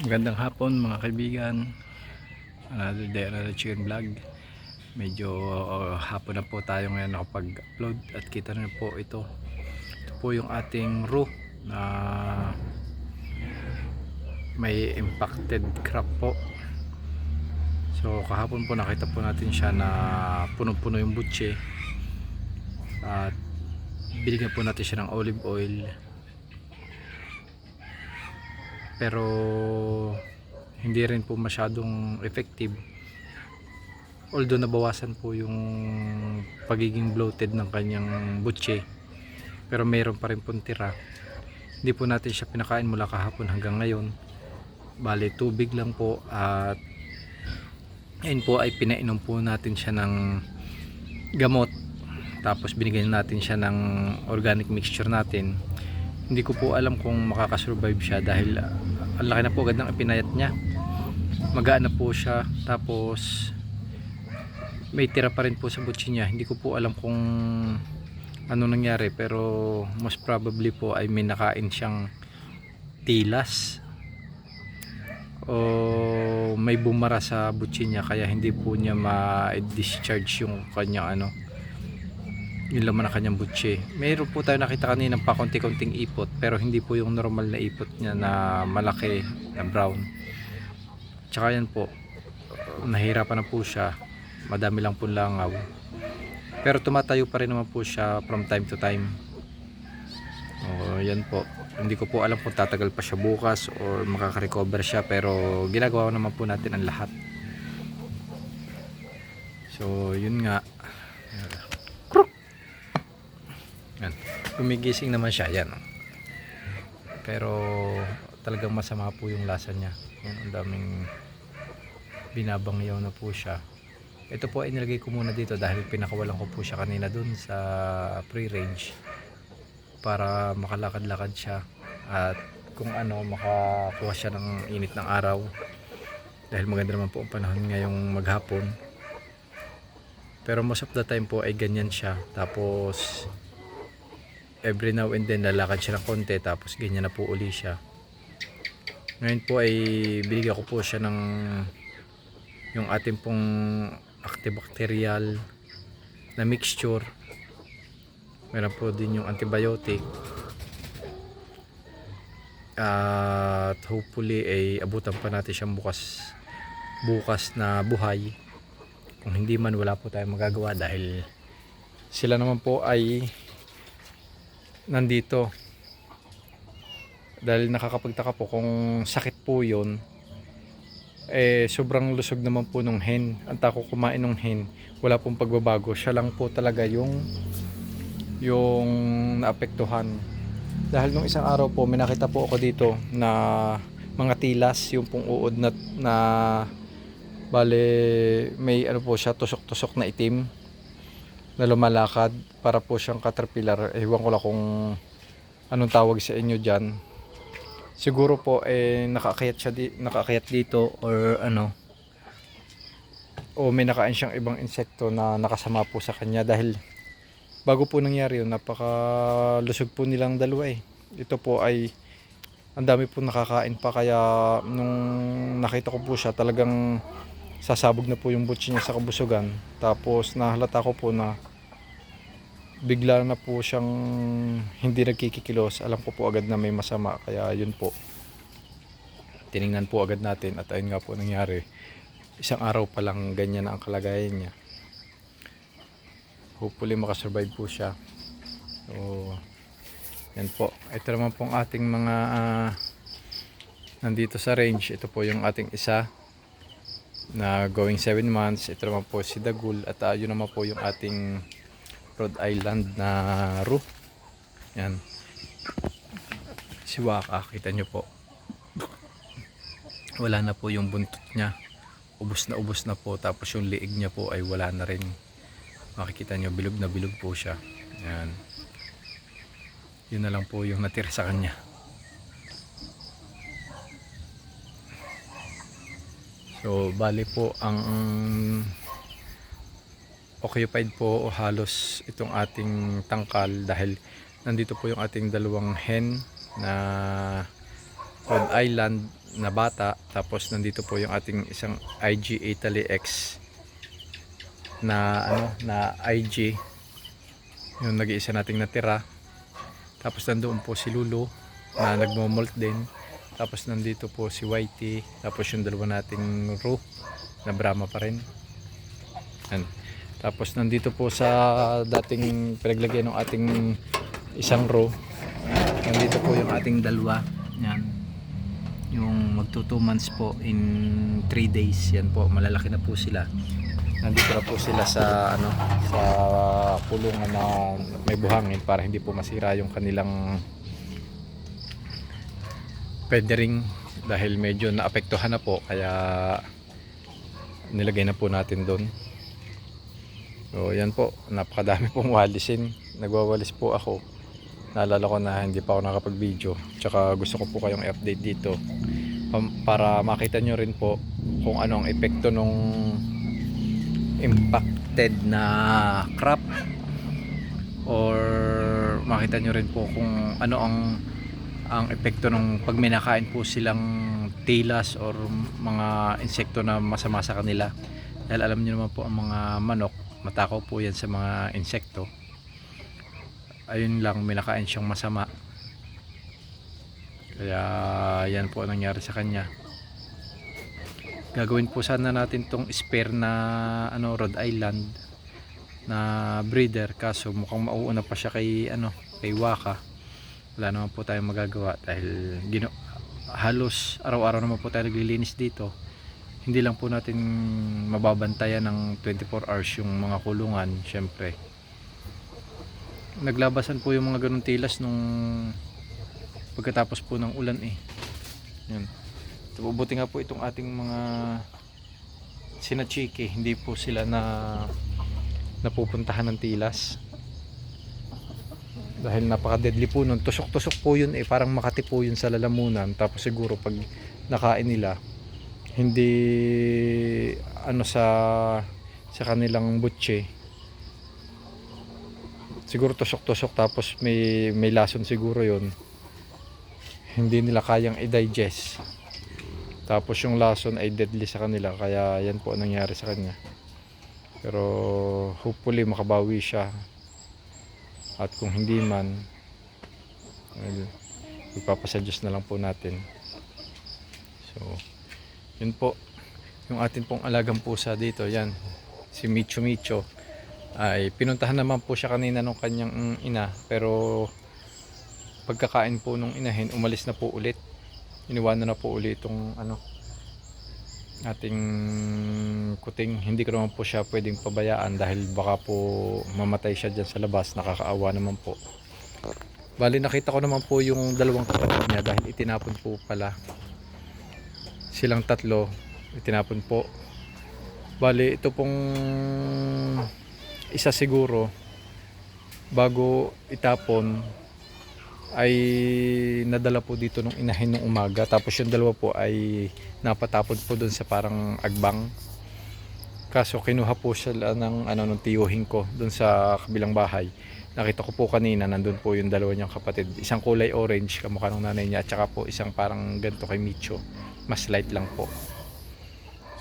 Magandang hapon mga kaibigan. Another day, another chicken vlog. Medyo hapon na po tayo ngayon nakapag-upload. At kita na po ito. Ito po yung ating roux na may impacted crop po. So kahapon po nakita po natin siya na puno-puno yung butche. At binigyan po natin siya ng olive oil. Pero hindi rin po masyadong effective, although nabawasan po yung pagiging bloated ng kanyang butche, pero mayroon pa rin pong tira. Hindi po natin siya pinakain mula kahapon hanggang ngayon. Bale tubig lang po, at ayun po ay pinainom po natin siya ng gamot, tapos binigyan natin siya ng organic mixture natin. Hindi ko po alam kung makakasurvive siya dahil ang laki na po agad ng ipinayat niya. Magaan na po siya, tapos may tira pa rin po sa butchi niya. Hindi ko po alam kung ano nangyari, pero most probably po ay may nakain siyang tilas o may bumara sa butchi niya, kaya hindi po niya ma-discharge yung kanyang yung laman ng kanyang butche. Mayroon po tayo nakita kanina pa konti-konting ipot, pero hindi po yung normal na ipot niya na malaki na brown. Tsaka yan po, nahirapan na po siya, madami lang po langaw, pero tumatayo pa rin naman po siya from time to time. Yan po, hindi ko po alam kung tatagal pa siya bukas or makaka-recover siya, pero ginagawa naman po natin ang lahat. So yun nga, yan, gumigising naman siya yan, pero talagang masama po yung lasa niya. Yan, ang daming binabangyaw na po siya. Ito po ay nilagay ko muna dito dahil pinakawalan ko po siya kanina dun sa free range para makalakad-lakad siya, at kung makakuha siya ng init ng araw dahil maganda naman po ang panahon ngayong maghapon. Pero most of the time po ay ganyan siya, tapos every now and then lalakad siya ng konti, tapos ganyan na po uli siya. Ngayon po ay binigyan ko po siya ng yung ating pong antibacterial na mixture. Meron po din yung antibiotic, at hopefully ay abutan pa natin siyang bukas na buhay. Kung hindi man, wala po tayong magagawa dahil sila naman po ay nandito. Dahil nakakapagtaka po kung sakit po yun, sobrang lusog naman po nung hen. Ang tako kumain nung hen, wala pong pagbabago. Siya lang po talaga yung naapektuhan. Dahil nung isang araw po may nakita po ako dito na mga tilas, yung pong uod na bale may po siya, tusok-tusok na itim na lumalakad, para po siyang caterpillar. Ewan ko lang kung anong tawag sa inyo dyan. Siguro po nakaakyat dito or o may nakain siyang ibang insekto na nakasama po sa kanya, dahil bago po nangyari yun, napakalusog po nilang dalawa. Ito po ay ang dami po nakakain pa, kaya nung nakita ko po siya, talagang sasabog na po yung butchi niya sa kabusugan. Tapos nahalata ko po na bigla na po siyang hindi nagkikikilos. Alam ko po agad na may masama, kaya yun po, tiningnan po agad natin, at ayun nga po nangyari. Isang araw pa lang ganyan na ang kalagayan niya. Hopefully makasurvive po siya. So yan po, ito naman pong ating mga nandito sa range. Ito po yung ating isa na going 7 months. Ito naman po si Dagul, at yun naman po yung ating Rhode Island na roux. Yan, si Waka, kita nyo po, wala na po yung buntot niya, ubos na po, tapos yung liig niya po ay wala na rin. Makikita nyo, bilog na bilog po siya. Yan, yun na lang po yung natira sa kanya. So bali po ang occupied po halos itong ating tangkal, dahil nandito po yung ating dalawang hen na Rhode Island na bata. Tapos nandito po yung ating isang IG Italy X na na IG, yung nag-iisa nating natira. Tapos nandoon po si Lulu na nagmo-molt din. Tapos nandito po si Whitey. Tapos yung dalawa nating row na Brahma pa rin. Yan. Tapos nandito po sa dating pinaglagyan ng ating isang row, nandito po yung ating dalawa. Yan. Yung magto 2 months po in 3 days. Yan po, malalaki na po sila. Nandito na po sila sa sa kulungan na may buhangin para hindi po masira yung kanilang feathering, dahil medyo naapektuhan na po, kaya nilagay na po natin doon. So yan po, napakadami pong walisin. Nagwawalis po ako. Naalala ko na hindi pa ako nakapag video, tsaka gusto ko po kayong i-update dito para makita nyo rin po kung ano ang epekto nung impacted na crop, or makita nyo rin po kung ano ang epekto nung pag may nakain po silang tilas or mga insekto na masama sa kanila. Dahil alam niyo naman po, ang mga manok, matakaw po yan sa mga insekto. Ayun lang, may nakain siyang masama, kaya yan po ang nangyari sa kanya. Gagawin po sana natin tong spare na Rhode Island na breeder, kaso mukhang mauuna pa siya kay kay Waka. Wala naman po tayong magagawa dahil halos araw-araw naman po tayo naglilinis dito. Hindi lang po natin mababantayan ng 24 hours yung mga kulungan. Syempre naglabasan po yung mga ganung tilas nung pagkatapos po ng ulan yan. Buti nga po itong ating mga sinachiki, hindi po sila napupuntahan ng tilas, dahil napaka deadly po nun. Tusok-tusok po yun parang Makati po yun sa lalamunan. Tapos siguro pag nakain nila, hindi sa kanilang butche, siguro tusok-tusok, tapos may lason siguro yun, hindi nila kayang i-digest. Tapos yung lason ay deadly sa kanila, kaya yan po ang nangyari sa kanya. Pero hopefully makabawi siya, at kung hindi man, ipapasuggest na lang po natin. So yun po yung atin pong alagang pusa dito. Yan si Micho Micho, ay pinuntahan naman po siya kanina nung kanyang ina, pero pagkakain po nung inahin, umalis na po ulit. Iniwanan na po ulit itong ating kuting. Hindi ko naman po siya pwedeng pabayaan, dahil baka po mamatay siya dyan sa labas. Nakakaawa naman po. Bali nakita ko naman po yung dalawang kapatid niya, dahil itinapon po pala silang tatlo, itinapon po. Bali ito pong isa siguro, bago itapon ay nadala po dito nung inahin nung umaga. Tapos yung dalawa po ay napatapon po doon sa parang agbang. Kaso kinuha po sila ng ng tiyuhin ko doon sa kabilang bahay. Nakita ko po kanina, nandun po yung dalawa niyang kapatid. Isang kulay orange, kamukha ng nanay niya, at saka po isang parang ganito kay Micho, mas light lang po.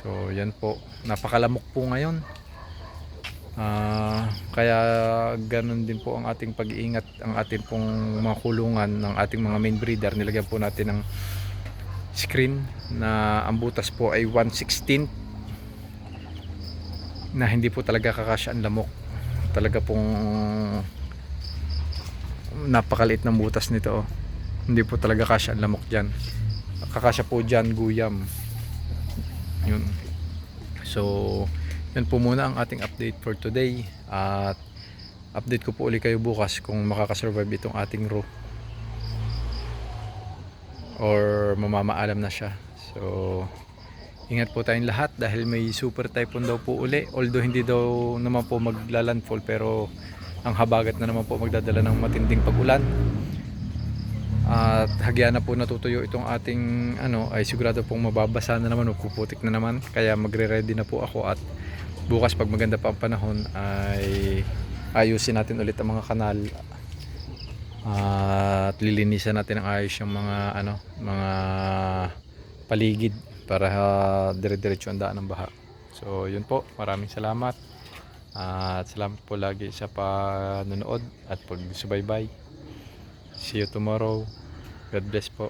So yan po, napakalamok po ngayon. Kaya ganun din po ang ating pag-iingat. Ang ating pong mga kulungan ng ating mga main breeder, nilagyan po natin ng screen na ang butas po ay 1/16, na hindi po talaga kakasya ang lamok. Talaga pong napakaliit ng butas nito. Hindi po talaga kasya ang lamok dyan. Kakasya po dyan guyam. Yun. So yan po muna ang ating update for today, at update ko po ulit kayo bukas kung makakasurvive itong ating row or mamamaalam na siya. So ingat po tayong lahat, dahil may super typhoon daw po uli. Although hindi daw naman po maglalandfall, pero ang habagat na naman po magdadala ng matinding pag-ulan. At hagyan na po natutuyo itong ating ay sigurado pong mababasa na naman o puputik na naman. Kaya magre-ready na po ako, at bukas pag maganda pa ang panahon ay ayusin natin ulit ang mga kanal, at lilinisan natin ang ayos yung mga mga paligid para dire-diretso ang daan ng baha. So yun po, maraming salamat. At salamat po lagi sa panonood at pagsubaybay. See you tomorrow. God bless po.